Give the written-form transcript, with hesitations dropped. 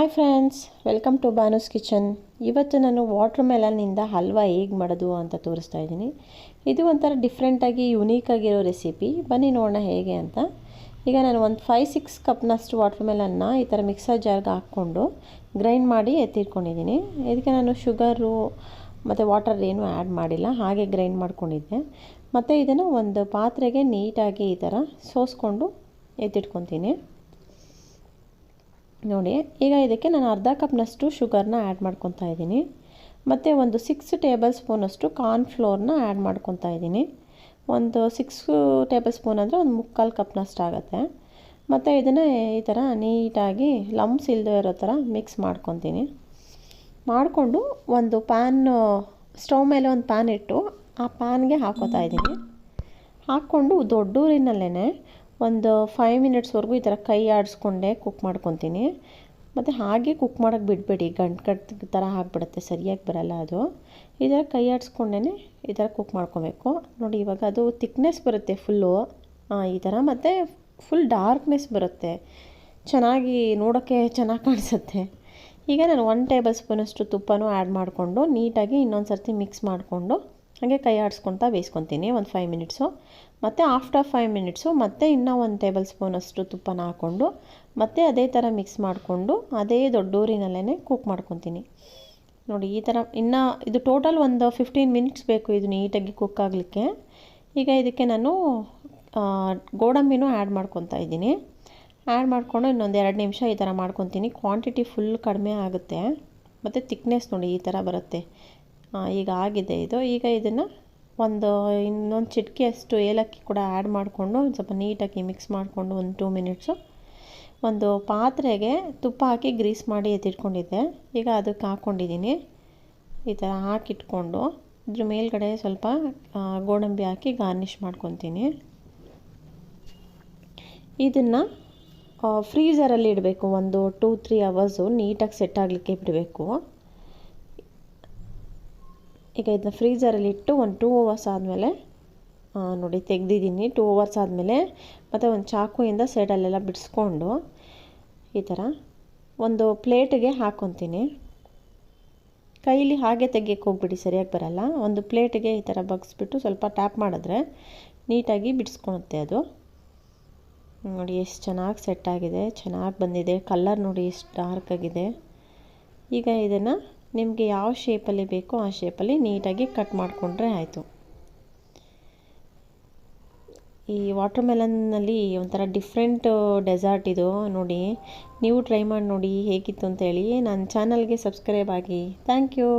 Hi friends, welcome to Banu's kitchen. ಇವತ್ತು ನಾನು water ಮೆಲನ್ನಿಂದ halwa ಹೇಗೆ ಮಾಡೋದು ಅಂತ ತೋರಿಸ್ತಾ ಇದ್ದೀನಿ. ಇದು ಒಂಥರ ಡಿಫ್ರೆಂಟಾಗಿ ಯುನೀಕಾಗಿರೋ ರೆಸಿಪಿ. ಬನ್ನಿ ನೋಡೋಣ ಹೇಗೆ ಅಂತ. ಈಗ ನಾನು ಒಂದು 5-6 ಕಪ್ನಷ್ಟು ವಾಟರ್ ಮೆಲನ್ನ ಈ ಥರ ಮಿಕ್ಸರ್ ಜಾರ್ಗೆ ಹಾಕ್ಕೊಂಡು ಗ್ರೈಂಡ್ ಮಾಡಿ ಎತ್ತಿಟ್ಕೊಂಡಿದ್ದೀನಿ. ಇದಕ್ಕೆ ನಾನು ಶುಗರು ಮತ್ತು ವಾಟರ್ ಏನೂ ಆ್ಯಡ್ ಮಾಡಿಲ್ಲ, ಹಾಗೆ ಗ್ರೈಂಡ್ ಮಾಡ್ಕೊಂಡಿದ್ದೆ. ಮತ್ತು ಇದನ್ನು ಒಂದು ಪಾತ್ರೆಗೆ ನೀಟಾಗಿ ಈ ಥರ ಸೋಸ್ಕೊಂಡು ಎತ್ತಿಟ್ಕೊತೀನಿ. ನೋಡಿ, ಈಗ ಇದಕ್ಕೆ ನಾನು ಅರ್ಧ ಕಪ್ನಷ್ಟು ಶುಗರ್ನ ಆ್ಯಡ್ ಮಾಡ್ಕೊತಾ ಇದ್ದೀನಿ. ಮತ್ತು ಒಂದು 6 ಟೇಬಲ್ ಸ್ಪೂನಷ್ಟು ಕಾರ್ನ್ಫ್ಲೋರ್ನ ಆ್ಯಡ್ ಮಾಡ್ಕೊತಾ ಇದ್ದೀನಿ. ಒಂದು 6 ಟೇಬಲ್ ಸ್ಪೂನ್ ಅಂದರೆ ಒಂದು 3/4 ಕಪ್ನಷ್ಟು ಆಗುತ್ತೆ. ಮತ್ತು ಇದನ್ನು ಈ ಥರ ನೀಟಾಗಿ ಲಂಪ್ಸ್ ಇಲ್ಲದೆ ಇರೋ ಥರ ಮಿಕ್ಸ್ ಮಾಡ್ಕೊತೀನಿ. ಮಾಡಿಕೊಂಡು ಒಂದು ಸ್ಟವ್ ಮೇಲೆ ಒಂದು ಪ್ಯಾನ್ ಇಟ್ಟು ಆ ಪ್ಯಾನ್ಗೆ ಹಾಕೋತಾ ಇದ್ದೀನಿ. ಹಾಕ್ಕೊಂಡು ದೊಡ್ಡೂರಿನಲ್ಲೇ ಒಂದು 5 ಮಿನಿಟ್ಸ್ವರೆಗೂ ಈ ಥರ ಕೈ ಆಡಿಸ್ಕೊಂಡೆ ಕುಕ್ ಮಾಡ್ಕೊತೀನಿ. ಮತ್ತು ಹಾಗೆ ಕುಕ್ ಮಾಡೋಕ್ಕೆ ಬಿಡಬೇಡಿ, ಗಂಟು ಥರ ಆಗಿಬಿಡುತ್ತೆ, ಸರಿಯಾಗಿ ಬರಲ್ಲ ಅದು. ಈ ಥರ ಕೈ ಆಡಿಸ್ಕೊಂಡೇ ಈ ಥರ ಕುಕ್ ಮಾಡ್ಕೊಬೇಕು. ನೋಡಿ, ಇವಾಗ ಅದು ತಿಕ್ನೆಸ್ ಬರುತ್ತೆ ಫುಲ್ಲು ಈ ಥರ, ಮತ್ತು ಫುಲ್ ಡಾರ್ಕ್ನೆಸ್ ಬರುತ್ತೆ, ಚೆನ್ನಾಗಿ ನೋಡೋಕ್ಕೆ ಚೆನ್ನಾಗಿ ಕಾಣಿಸುತ್ತೆ. ಈಗ ನಾನು 1 ಟೇಬಲ್ ಸ್ಪೂನಷ್ಟು ತುಪ್ಪನೂ ಆ್ಯಡ್ ಮಾಡಿಕೊಂಡು ನೀಟಾಗಿ ಇನ್ನೊಂದು ಸರ್ತಿ ಮಿಕ್ಸ್ ಮಾಡಿಕೊಂಡು ಹಾಗೆ ಕೈ ಆಡಿಸ್ಕೊತಾ ಬೇಯಿಸ್ಕೊತೀನಿ ಒಂದು 5 ಮಿನಿಟ್ಸು. ಮತ್ತು ಆಫ್ಟರ್ 5 ಮಿನಿಟ್ಸು ಮತ್ತೆ ಇನ್ನೂ 1 ಟೇಬಲ್ ಸ್ಪೂನಷ್ಟು ತುಪ್ಪನ ಹಾಕ್ಕೊಂಡು ಮತ್ತೆ ಅದೇ ಥರ ಮಿಕ್ಸ್ ಮಾಡಿಕೊಂಡು ಅದೇ ದೊಡ್ಡೂರಿನಲ್ಲೇ ಕುಕ್ ಮಾಡ್ಕೊತೀನಿ. ನೋಡಿ, ಈ ಥರ ಇನ್ನು ಇದು ಟೋಟಲ್ ಒಂದು 15 ಮಿನಿಟ್ಸ್ ಬೇಕು ಇದು ನೀಟಾಗಿ ಕುಕ್ ಆಗಲಿಕ್ಕೆ. ಈಗ ಇದಕ್ಕೆ ನಾನು ಗೋಡಂಬಿನೂ ಆ್ಯಡ್ ಮಾಡ್ಕೊತಾ ಇದ್ದೀನಿ. ಆ್ಯಡ್ ಮಾಡಿಕೊಂಡು ಇನ್ನೊಂದು 2 ನಿಮಿಷ ಈ ಥರ ಮಾಡ್ಕೊತೀನಿ. ಕ್ವಾಂಟಿಟಿ ಫುಲ್ ಕಡಿಮೆ ಆಗುತ್ತೆ ಮತ್ತು ತಿಕ್ನೆಸ್ ನೋಡಿ ಈ ಥರ ಬರುತ್ತೆ. ಈಗ ಆಗಿದೆ ಇದು. ಈಗ ಇದನ್ನು ಇನ್ನೊಂದು ಚಿಟಿಕೆಯಷ್ಟು ಏಲಕ್ಕಿ ಕೂಡ ಆ್ಯಡ್ ಮಾಡಿಕೊಂಡು ಒಂದು ಸ್ವಲ್ಪ ನೀಟಾಗಿ ಮಿಕ್ಸ್ ಮಾಡಿಕೊಂಡು ಒಂದು 2 ಮಿನಿಟ್ಸು ಒಂದು ಪಾತ್ರೆಗೆ ತುಪ್ಪ ಹಾಕಿ ಗ್ರೀಸ್ ಮಾಡಿ ಎತ್ತಿಟ್ಕೊಂಡಿದ್ದೆ. ಈಗ ಅದಕ್ಕೆ ಹಾಕ್ಕೊಂಡಿದ್ದೀನಿ. ಈ ಥರ ಹಾಕಿಟ್ಕೊಂಡು ಇದ್ರ ಮೇಲ್ಗಡೆ ಸ್ವಲ್ಪ ಗೋಡಂಬಿ ಹಾಕಿ ಗಾರ್ನಿಷ್ ಮಾಡ್ಕೊತೀನಿ. ಇದನ್ನು ಫ್ರೀಝರಲ್ಲಿ ಇಡಬೇಕು, ಒಂದು 2-3 ಅವರ್ಸು ನೀಟಾಗಿ ಸೆಟ್ ಆಗಲಿಕ್ಕೆ ಬಿಡಬೇಕು. ಈಗ ಇದನ್ನ ಫ್ರೀಝರಲ್ಲಿ ಇಟ್ಟು ಒಂದು 2 ಅವರ್ಸ್ ಆದಮೇಲೆ ನೋಡಿ ತೆಗೆದಿದ್ದೀನಿ. 2 ಅವರ್ಸ್ ಆದಮೇಲೆ ಮತ್ತು ಒಂದು ಚಾಕುಯಿಂದ ಸೈಡಲ್ಲೆಲ್ಲ ಬಿಡಿಸ್ಕೊಂಡು ಈ ಥರ ಒಂದು ಪ್ಲೇಟಿಗೆ ಹಾಕ್ಕೊತೀನಿ. ಕೈಲಿ ಹಾಗೆ ತೆಗಿಯೋಕ್ಕೆ ಹೋಗ್ಬಿಡಿ, ಸರಿಯಾಗಿ ಬರಲ್ಲ. ಒಂದು ಪ್ಲೇಟಿಗೆ ಈ ಥರ ಬಗ್ಸ್ಬಿಟ್ಟು ಸ್ವಲ್ಪ ಟ್ಯಾಪ್ ಮಾಡಿದ್ರೆ ನೀಟಾಗಿ ಬಿಡಿಸ್ಕೊಳುತ್ತೆ ಅದು. ನೋಡಿ ಎಷ್ಟು ಚೆನ್ನಾಗಿ ಸೆಟ್ ಆಗಿದೆ, ಚೆನ್ನಾಗಿ ಬಂದಿದೆ. ಕಲರ್ ನೋಡಿ ಎಷ್ಟು ಡಾರ್ಕ್ ಆಗಿದೆ. ಈಗ ಇದನ್ನು ನಿಮಗೆ ಯಾವ ಶೇಪಲ್ಲಿ ಬೇಕೋ ಆ ಶೇಪಲ್ಲಿ ನೀಟಾಗಿ ಕಟ್ ಮಾಡಿಕೊಂಡ್ರೆ ಆಯಿತು. ಈ ವಾಟರ್ ಮೆಲನ್ನಲ್ಲಿ ಒಂಥರ ಡಿಫ್ರೆಂಟ್ ಡೆಸರ್ಟ್ ಇದು. ನೋಡಿ, ನೀವು ಟ್ರೈ ಮಾಡಿ ನೋಡಿ ಹೇಗಿತ್ತು ಅಂತೇಳಿ. ನನ್ನ ಚಾನಲ್ಗೆ ಸಬ್ಸ್ಕ್ರೈಬ್ ಆಗಿ. Thank you.